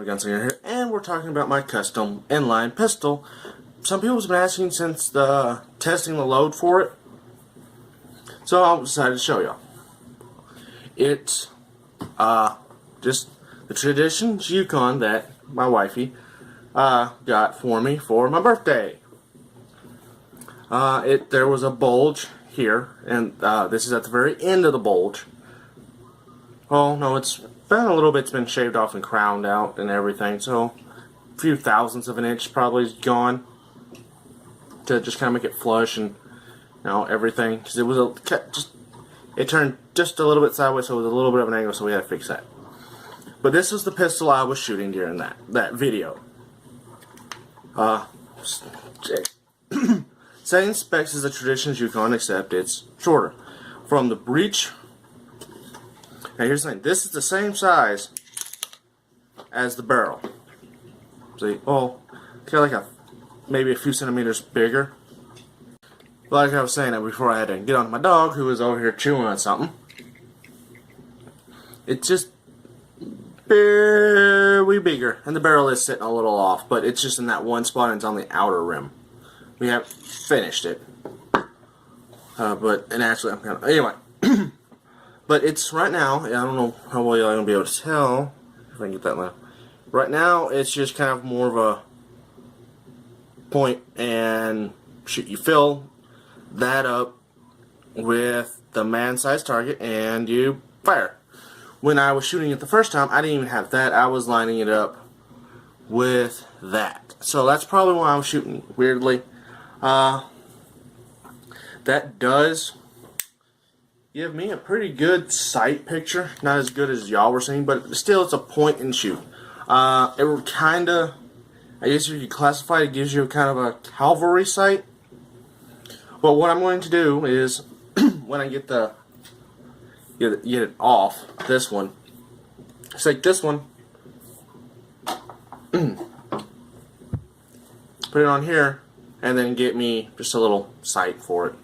Gunsmith here, and we're talking about my custom inline pistol. Some people have been asking since the testing the load for it, so I decided to show y'all. It's just the Traditions Yukon that my wifey got for me for my birthday. There was a bulge here, and this is at the very end of the bulge. Oh no, it's been a little bit's been shaved off and crowned out and everything, so a few thousandths of an inch probably is gone to just kind of make it flush and everything, because it was it turned just a little bit sideways, so it was a little bit of an angle, so we had to fix that. But this is the pistol I was shooting during that video. Same specs as the Traditions Yukon, except it's shorter. From the breech. Now here's the thing, this is the same size as the barrel. See, oh, it's got like maybe a few centimeters bigger. Like I was saying before, I had to get on my dog who was over here chewing on something. It's just way bigger, and the barrel is sitting a little off, but it's just in that one spot and it's on the outer rim. We haven't finished it, and actually I'm kind of anyway. But it's right now, I don't know how well y'all are going to be able to tell, if I can get that low. Right now, it's just kind of more of a point and shoot. You fill that up with the man-sized target and you fire. When I was shooting it the first time, I didn't even have that. I was lining it up with that. So that's probably why I was shooting weirdly. That does give me a pretty good sight picture. Not as good as y'all were seeing, but still it's a point and shoot. It would kind of, I guess you could classify it, gives you kind of a cavalry sight. But what I'm going to do is, when I get it off, this one, take this one, put it on here, and then get me just a little sight for it.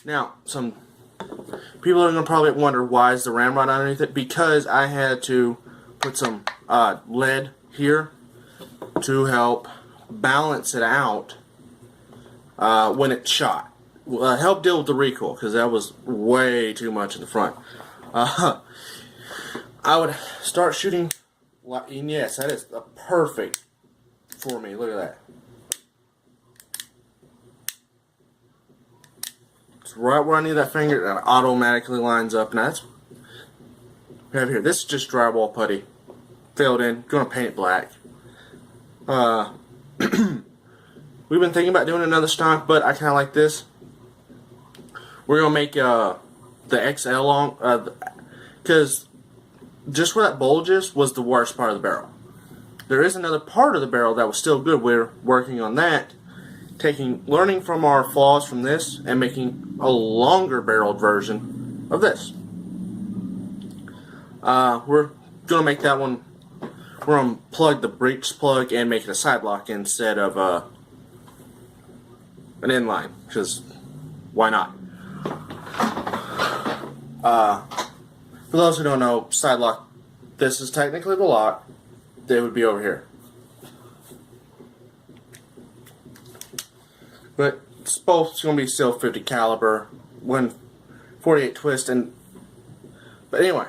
Now, some people are going to probably wonder why is the ramrod underneath it. Because I had to put some lead here to help balance it out when it shot. Help deal with the recoil, because that was way too much in the front. I would start shooting, and yes, that is perfect for me. Look at that. It's right where I need that finger, and it automatically lines up. And that's we have here. This is just drywall putty, filled in. Going to paint it black. We've been thinking about doing another stock, but I kind of like this. We're gonna make the XL long, because just where that bulge is was the worst part of the barrel. There is another part of the barrel that was still good. We're working on that, learning from our flaws from this and making a longer barreled version of this. We're gonna make that one. We're gonna plug the breech plug and make it a side lock instead of an inline, because why not? For those who don't know, side lock, this is technically the lock. They would be over here. But it's both going to be still 50 caliber, 148 twist, but anyway,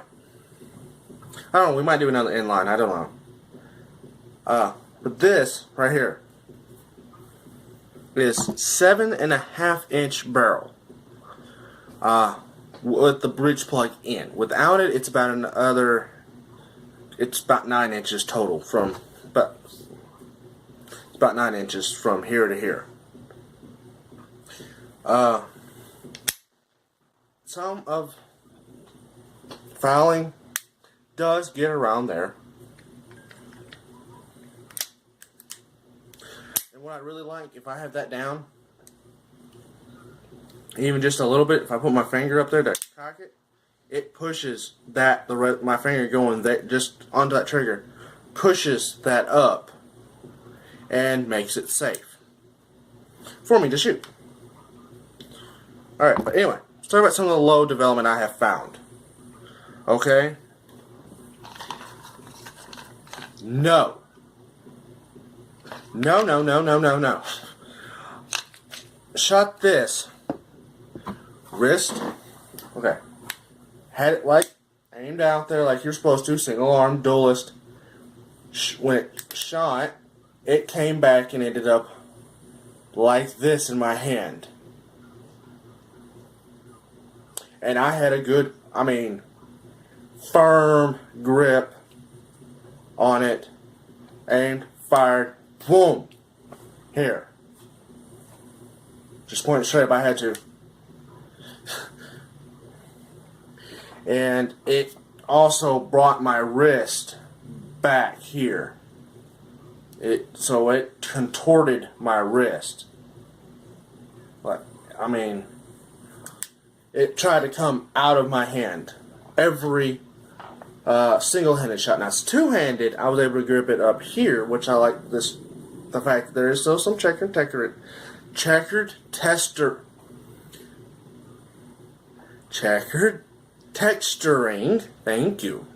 I don't know, we might do another inline, I don't know. But this right here is 7.5 inch barrel. With the breech plug in. Without it, it's about it's about 9 inches total it's about 9 inches from here to here. Some of fouling does get around there. And what I really like, if I have that down, even just a little bit, if I put my finger up there to cock it, it pushes my finger going just onto that trigger, pushes that up and makes it safe for me to shoot. Alright, but anyway, let's talk about some of the load development I have found. Okay, No. No, no, no, no, no, no. Shot this. Wrist. Okay. Had it like aimed out there like you're supposed to. Single arm, duelist. When it shot, it came back and ended up like this in my hand. And I had a good, firm grip on it. Aimed, fired, boom. Here. Just point it straight if I had to. And it also brought my wrist back here. So it contorted my wrist. But, it tried to come out of my hand. Every single-handed shot. Now, it's two-handed. I was able to grip it up here, which I like the fact that there is still some checkered texturing. Thank you,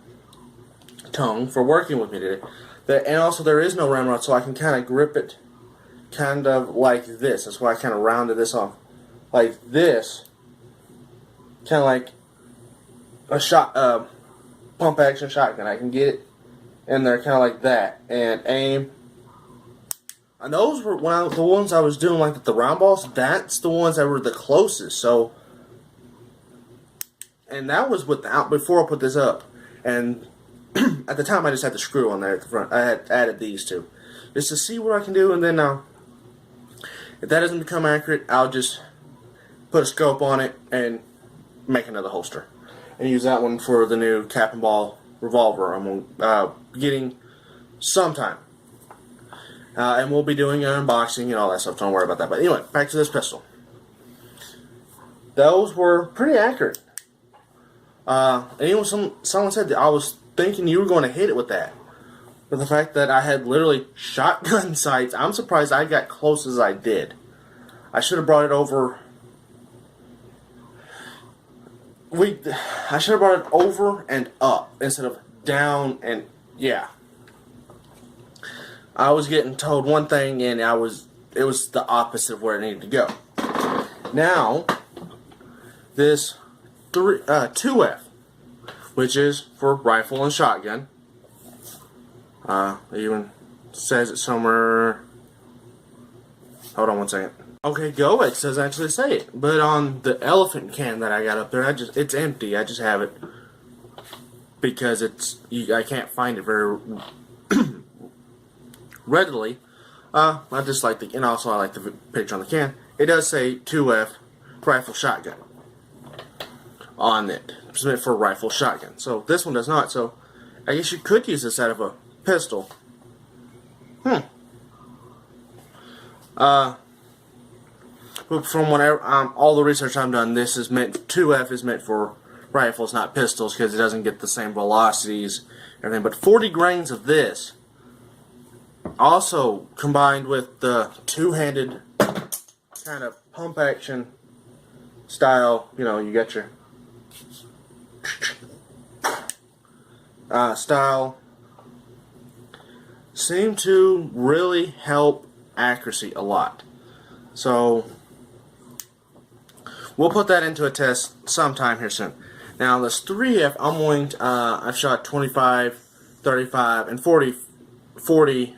tongue, for working with me today. And also, there is no ramrod, so I can kind of grip it kind of like this. That's why I kind of rounded this off. Like this. Kind of like a pump action shotgun. I can get it in there kind of like that and aim. And those were the ones I was doing like the round balls. That's the ones that were the closest. So, and that was before I put this up. And at the time I just had the screw on there at the front. I had added these two just to see what I can do. And then if that doesn't become accurate, I'll just put a scope on it and make another holster and use that one for the new cap and ball revolver I'm getting sometime. And we'll be doing an unboxing and all that stuff. Don't worry about that. But anyway, back to this pistol. Those were pretty accurate. And even someone said that I was thinking you were going to hit it with that. But the fact that I had literally shotgun sights, I'm surprised I got close as I did. I should have brought it over. I should have brought it over and up instead of down and yeah. I was getting told one thing and it was the opposite of where it needed to go. Now, this 2F, which is for rifle and shotgun. It even says it somewhere. Hold on one second. Okay, go. It says actually say it, but on the elephant can that I got up there, it's empty. I just have it because I can't find it very readily. I just like and also I like the picture on the can. It does say 2F rifle shotgun on it. It's meant for rifle shotgun. So this one does not. So I guess you could use this out of a pistol. But from whatever all the research I've done, 2F is meant for rifles, not pistols, because it doesn't get the same velocities and everything. But 40 grains of this, also combined with the two-handed kind of pump action style, you got your style, seem to really help accuracy a lot. So we'll put that into a test sometime here soon. Now this 3F, I've shot 25, 35, and 40,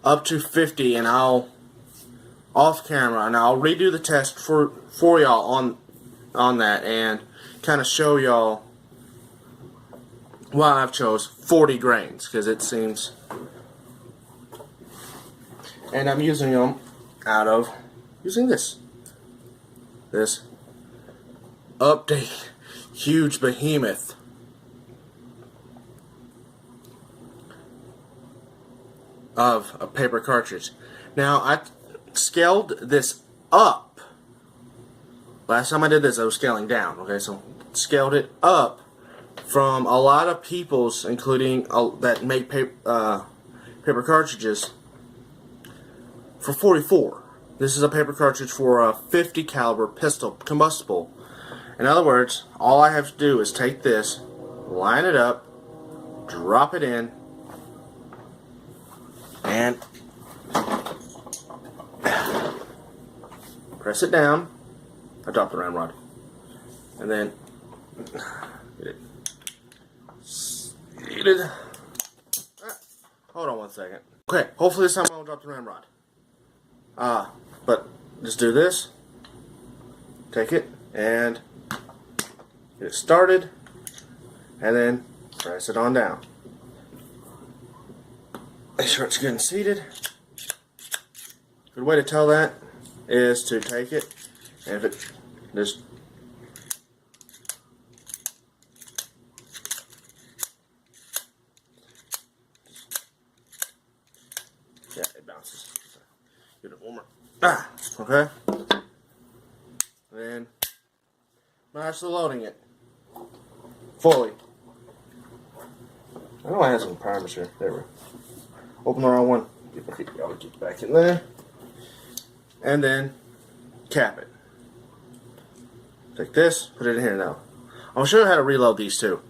up to 50, and I'll off camera, and I'll redo the test for y'all on that, and kind of show y'all why I've chose 40 grains, because it seems, and I'm using them using this update huge behemoth of a paper cartridge. Now I scaled this up. Last time I did this I was scaling down, okay, so scaled it up from a lot of people's, including that make paper cartridges, for 44. This is a paper cartridge for a 50 caliber pistol, combustible. In other words, all I have to do is take this, line it up, drop it in, and press it down. I dropped the round rod. And then get it seated. Hold on one second. Okay, hopefully this time I won't drop the round rod. But just do this. Take it and get it started. And then press it on down. Make sure it's good and seated. Good way to tell that is to take it, and if it just yeah, it bounces. Get it warmer. Okay. Then mash the loading it fully. I know I have some primers here. There we go. Open the wrong one. Get back in there. And then cap it. Take this, put it in here now. I'll show you how to reload these too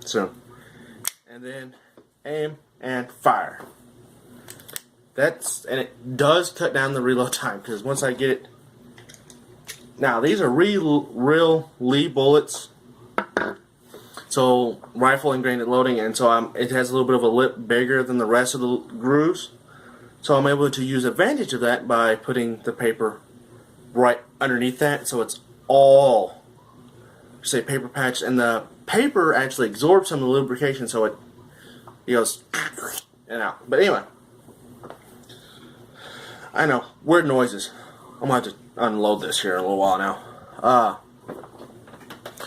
soon. And then aim and fire. And it does cut down the reload time, because once I get it. Now these are real Lee bullets. So rifle ingrained loading, and so it has a little bit of a lip bigger than the rest of the grooves. So I'm able to use advantage of that by putting the paper right underneath that, so it's all, say, paper patch, and the paper actually absorbs some of the lubrication, so it goes and out. But anyway, I know, weird noises. I'm gonna have to unload this here in a little while now.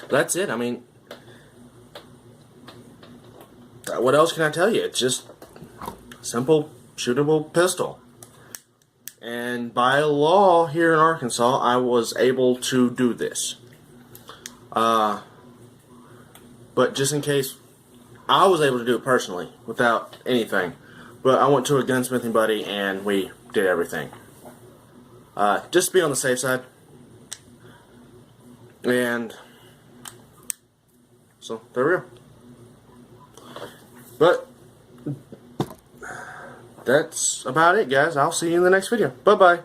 That's it. I mean, what else can I tell you? It's just simple shootable pistol. And by law here in Arkansas, I was able to do this. But just in case, I was able to do it personally without anything. But I went to a gunsmithing buddy and we did everything. Just to be on the safe side. And so there we go. But that's about it, guys. I'll see you in the next video. Bye-bye.